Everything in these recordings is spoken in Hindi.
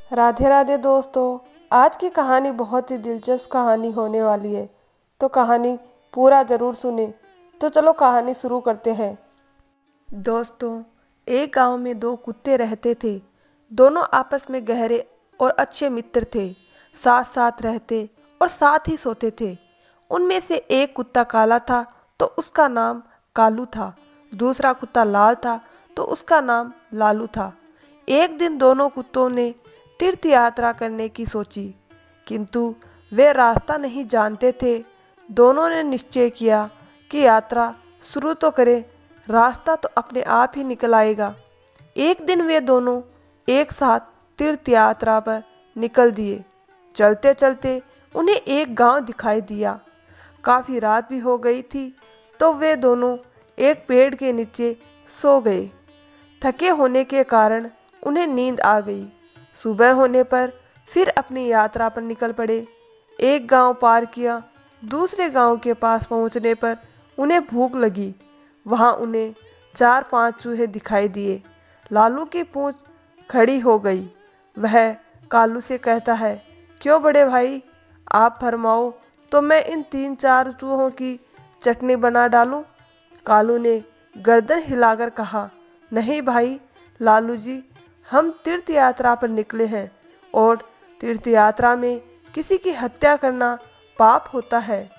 राधे राधे दोस्तों। आज की कहानी बहुत ही दिलचस्प कहानी होने वाली है, तो कहानी पूरा ज़रूर सुने। तो चलो कहानी शुरू करते हैं। दोस्तों, एक गांव में दो कुत्ते रहते थे। दोनों आपस में गहरे और अच्छे मित्र थे। साथ साथ रहते और साथ ही सोते थे। उनमें से एक कुत्ता काला था तो उसका नाम कालू था। दूसरा कुत्ता लाल था तो उसका नाम लालू था। एक दिन दोनों कुत्तों ने तीर्थ यात्रा करने की सोची, किंतु वे रास्ता नहीं जानते थे। दोनों ने निश्चय किया कि यात्रा शुरू तो करें, रास्ता तो अपने आप ही निकल आएगा। एक दिन वे दोनों एक साथ तीर्थ यात्रा पर निकल दिए। चलते चलते उन्हें एक गांव दिखाई दिया। काफ़ी रात भी हो गई थी, तो वे दोनों एक पेड़ के नीचे सो गए। थके होने के कारण उन्हें नींद आ गई। सुबह होने पर फिर अपनी यात्रा पर निकल पड़े। एक गांव पार किया, दूसरे गांव के पास पहुंचने पर उन्हें भूख लगी। वहां उन्हें 4-5 चूहे दिखाई दिए। लालू की पूंछ खड़ी हो गई। वह कालू से कहता है, क्यों बड़े भाई, आप फरमाओ तो मैं इन 3-4 चूहों की चटनी बना डालूं। कालू ने गर्दन हिलाकर कहा, नहीं भाई लालू जी, हम तीर्थ यात्रा पर निकले हैं और तीर्थ यात्रा में किसी की हत्या करना पाप होता है।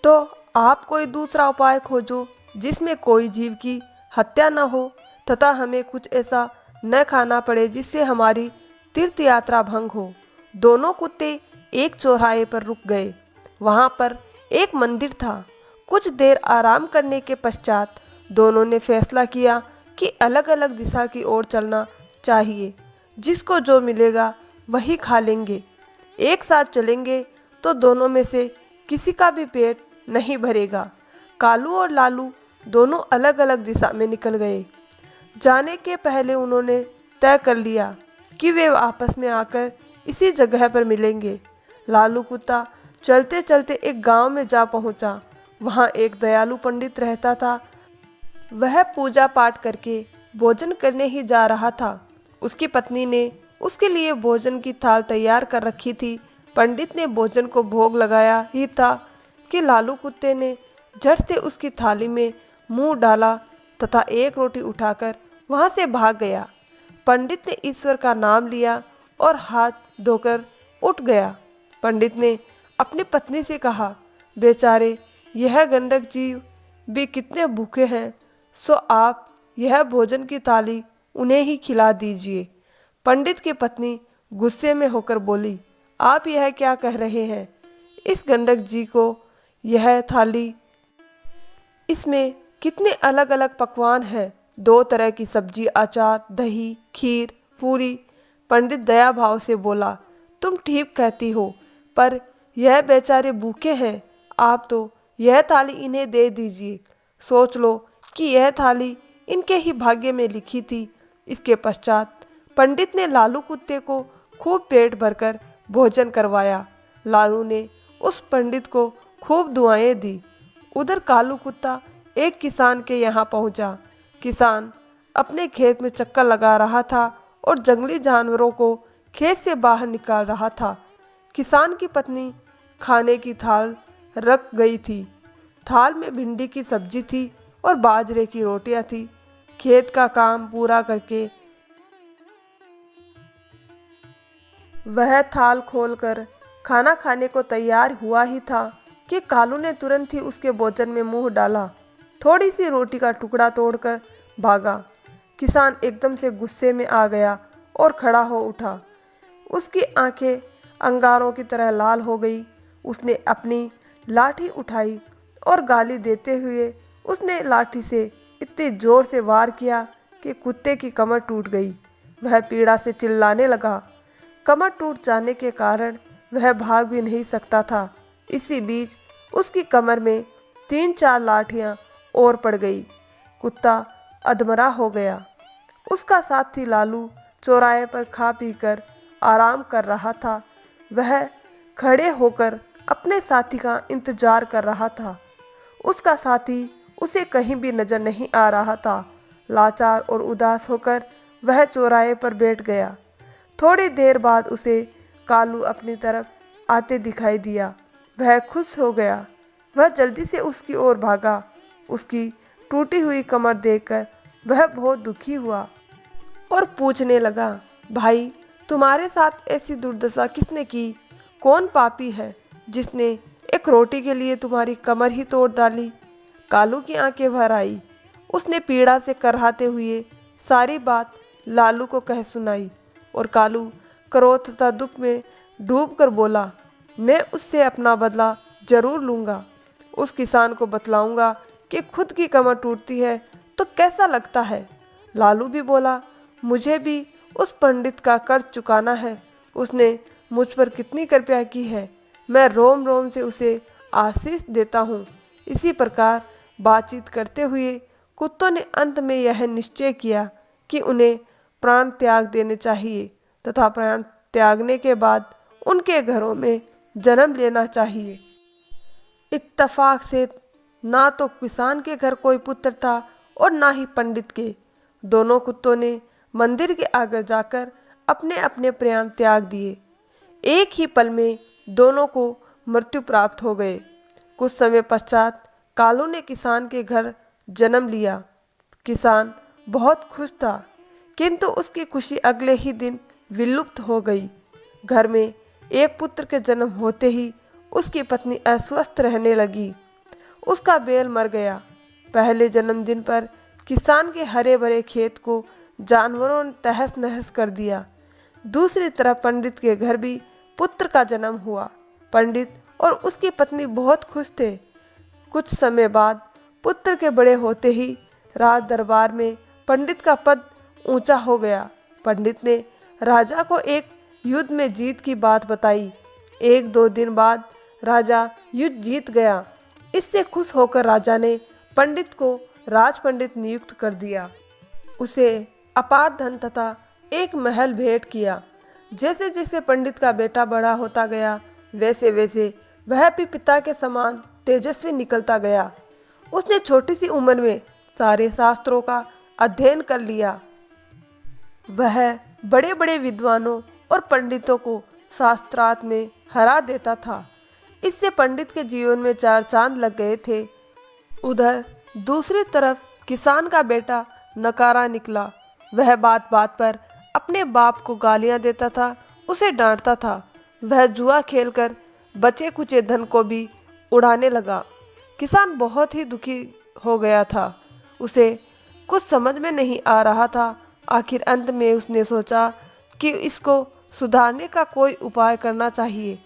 तो आप कोई दूसरा उपाय खोजो जिसमें कोई जीव की हत्या न हो तथा हमें कुछ ऐसा न खाना पड़े जिससे हमारी तीर्थ यात्रा भंग हो। दोनों कुत्ते एक चौराहे पर रुक गए। वहां पर एक मंदिर था। कुछ देर आराम करने के पश्चात दोनों ने फैसला किया कि अलग अलग दिशा की ओर चलना चाहिए। जिसको जो मिलेगा वही खा लेंगे। एक साथ चलेंगे तो दोनों में से किसी का भी पेट नहीं भरेगा। कालू और लालू दोनों अलग अलग दिशा में निकल गए। जाने के पहले उन्होंने तय कर लिया कि वे आपस में आकर इसी जगह पर मिलेंगे। लालू कुत्ता चलते चलते एक गांव में जा पहुंचा। वहां एक दयालु पंडित रहता था। वह पूजा पाठ करके भोजन करने ही जा रहा था। उसकी पत्नी ने उसके लिए भोजन की थाल तैयार कर रखी थी। पंडित ने भोजन को भोग लगाया ही था कि लालू कुत्ते ने झट से उसकी थाली में मुंह डाला तथा एक रोटी उठाकर वहां से भाग गया। पंडित ने ईश्वर का नाम लिया और हाथ धोकर उठ गया। पंडित ने अपनी पत्नी से कहा, बेचारे यह गंडक जीव भी कितने भूखे हैं, सो आप यह भोजन की थाली उन्हें ही खिला दीजिए। पंडित की पत्नी गुस्से में होकर बोली, आप यह क्या कह रहे हैं? इस गंडक जी को यह थाली, इसमें कितने अलग अलग पकवान हैं, 2 तरह की सब्जी, अचार, दही, खीर, पूरी। पंडित दया भाव से बोला, तुम ठीक कहती हो, पर यह बेचारे भूखे हैं। आप तो यह थाली इन्हें दे दीजिए। सोच लो कि यह थाली इनके ही भाग्य में लिखी थी। इसके पश्चात पंडित ने लालू कुत्ते को खूब पेट भरकर भोजन करवाया। लालू ने उस पंडित को खूब दुआएं दी। उधर कालू कुत्ता एक किसान के यहाँ पहुंचा। किसान अपने खेत में चक्कर लगा रहा था और जंगली जानवरों को खेत से बाहर निकाल रहा था। किसान की पत्नी खाने की थाल रख गई थी। थाल में भिंडी की सब्जी थी और बाजरे की रोटियां थी। खेत का काम पूरा करके वह थाल खोलकर खाना खाने को तैयार हुआ ही था कि कालू ने तुरंत ही उसके भोजन में मुंह डाला। थोड़ी सी रोटी का टुकड़ा तोड़कर भागा। किसान एकदम से गुस्से में आ गया और खड़ा हो उठा। उसकी आंखें अंगारों की तरह लाल हो गई। उसने अपनी लाठी उठाई और गाली देते हुए उसने लाठी से इतने जोर से वार किया कि कुत्ते की कमर टूट गई। वह पीड़ा से चिल्लाने लगा। कमर टूट जाने के कारण वह भाग भी नहीं सकता था। इसी बीच उसकी कमर में 3-4 लाठियां और पड़ गई। कुत्ता अधमरा हो गया। उसका साथी लालू चौराहे पर खा पीकर आराम कर रहा था। वह खड़े होकर अपने साथी का इंतजार कर रहा था। उसका साथी उसे कहीं भी नजर नहीं आ रहा था। लाचार और उदास होकर वह चौराहे पर बैठ गया। थोड़ी देर बाद उसे कालू अपनी तरफ आते दिखाई दिया। वह खुश हो गया। वह जल्दी से उसकी ओर भागा। उसकी टूटी हुई कमर देखकर वह बहुत दुखी हुआ और पूछने लगा, भाई तुम्हारे साथ ऐसी दुर्दशा किसने की? कौन पापी है जिसने एक रोटी के लिए तुम्हारी कमर ही तोड़ डाली? कालू की आंखें भर आई। उसने पीड़ा से कराहते हुए सारी बात लालू को कह सुनाई और कालू क्रोध तथा दुख में डूबकर बोला, मैं उससे अपना बदला जरूर लूँगा। उस किसान को बतलाऊंगा कि खुद की कमर टूटती है तो कैसा लगता है। लालू भी बोला, मुझे भी उस पंडित का कर्ज चुकाना है। उसने मुझ पर कितनी कृपा की है, मैं रोम रोम से उसे आशीष देता हूँ। इसी प्रकार बातचीत करते हुए कुत्तों ने अंत में यह निश्चय किया कि उन्हें प्राण त्याग देने चाहिए तथा प्राण त्यागने के बाद उनके घरों में जन्म लेना चाहिए। इत्तफाक से ना तो किसान के घर कोई पुत्र था और ना ही पंडित के। दोनों कुत्तों ने मंदिर के आगे जाकर अपने अपने प्राण त्याग दिए। एक ही पल में दोनों को मृत्यु प्राप्त हो गए। कुछ समय पश्चात कालू ने किसान के घर जन्म लिया। किसान बहुत खुश था, किंतु उसकी खुशी अगले ही दिन विलुप्त हो गई। घर में एक पुत्र के जन्म होते ही उसकी पत्नी अस्वस्थ रहने लगी। उसका बैल मर गया। पहले जन्मदिन पर किसान के हरे भरे खेत को जानवरों ने तहस नहस कर दिया। दूसरी तरफ पंडित के घर भी पुत्र का जन्म हुआ। पंडित और उसकी पत्नी बहुत खुश थे। कुछ समय बाद पुत्र के बड़े होते ही राज दरबार में पंडित का पद ऊंचा हो गया। पंडित ने राजा को एक युद्ध में जीत की बात बताई। 1-2 दिन बाद राजा युद्ध जीत गया। इससे खुश होकर राजा ने पंडित को राज पंडित नियुक्त कर दिया। उसे अपार धन तथा एक महल भेंट किया। जैसे जैसे पंडित का बेटा बड़ा होता गया, वैसे वैसे वह भी पिता के समान तेजस्वी निकलता गया। उसने छोटी सी उम्र में सारे शास्त्रों का अध्ययन कर लिया। वह बड़े बड़े विद्वानों और पंडितों को शास्त्रार्थ में हरा देता था। इससे पंडित के जीवन में 4 चांद लग गए थे। उधर दूसरी तरफ किसान का बेटा नकारा निकला। वह बात बात पर अपने बाप को गालियां देता था, उसे डांटता था। वह जुआ खेलकर बचे कुचे धन को भी उड़ाने लगा। किसान बहुत ही दुखी हो गया था। उसे कुछ समझ में नहीं आ रहा था। आखिर अंत में उसने सोचा कि इसको सुधारने का कोई उपाय करना चाहिए।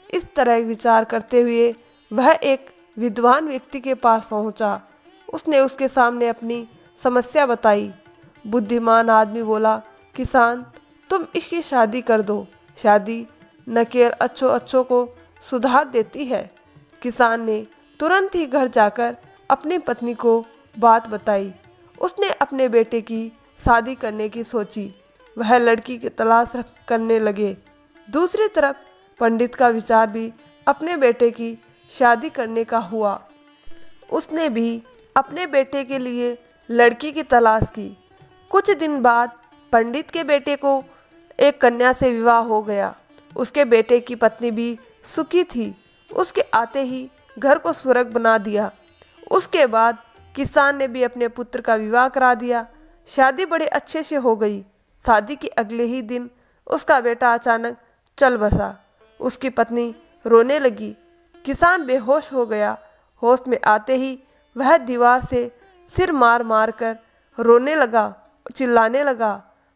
इस तरह विचार करते हुए वह एक विद्वान व्यक्ति के पास पहुंचा। उसने उसके सामने अपनी समस्या बताई। बुद्धिमान आदमी बोला, किसान तुम इसकी शादी कर दो। शादी न केवल अच्छों को सुधार देती है। किसान ने तुरंत ही घर जाकर अपनी पत्नी को बात बताई। उसने अपने बेटे की शादी करने की सोची। वह लड़की की तलाश करने लगे। दूसरी तरफ पंडित का विचार भी अपने बेटे की शादी करने का हुआ। उसने भी अपने बेटे के लिए लड़की की तलाश की। कुछ दिन बाद पंडित के बेटे को एक कन्या से विवाह हो गया। उसके बेटे की पत्नी भी सुखी थी। उसके आते ही घर को स्वर्ग बना दिया। उसके बाद किसान ने भी अपने पुत्र का विवाह करा दिया। शादी बड़े अच्छे से हो गई। शादी के अगले ही दिन उसका बेटा अचानक चल बसा। उसकी पत्नी रोने लगी। किसान बेहोश हो गया। होश में आते ही वह दीवार से सिर मार मार कर रोने लगा, चिल्लाने लगा,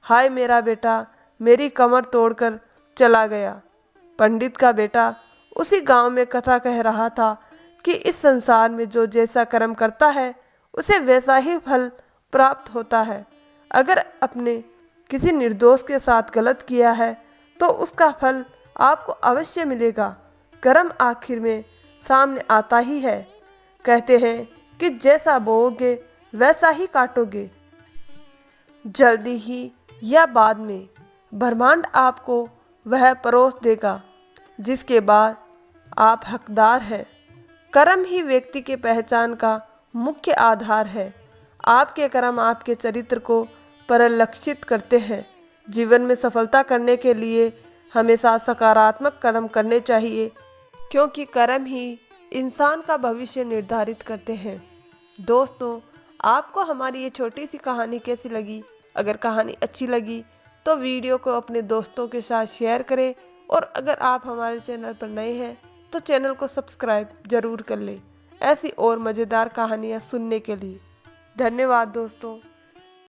हाय मेरा बेटा मेरी कमर तोड़कर चला गया। पंडित का बेटा उसी गांव में कथा कह रहा था कि इस संसार में जो जैसा कर्म करता है उसे वैसा ही फल प्राप्त होता है। अगर अपने किसी निर्दोष के साथ गलत किया है तो उसका फल आपको अवश्य मिलेगा। कर्म आखिर में सामने आता ही है। कहते हैं कि जैसा बोओगे वैसा ही काटोगे। जल्दी ही या बाद में ब्रह्मांड आपको वह परोस देगा जिसके बाद आप हकदार हैं। कर्म ही व्यक्ति के पहचान का मुख्य आधार है। आपके कर्म आपके चरित्र को परिलक्षित करते हैं। जीवन में सफलता करने के लिए हमेशा सकारात्मक कर्म करने चाहिए, क्योंकि कर्म ही इंसान का भविष्य निर्धारित करते हैं। दोस्तों, आपको हमारी ये छोटी सी कहानी कैसी लगी? अगर कहानी अच्छी लगी तो वीडियो को अपने दोस्तों के साथ शेयर करें, और अगर आप हमारे चैनल पर नए हैं तो चैनल को सब्सक्राइब जरूर कर लें ऐसी और मज़ेदार कहानियाँ सुनने के लिए। धन्यवाद दोस्तों।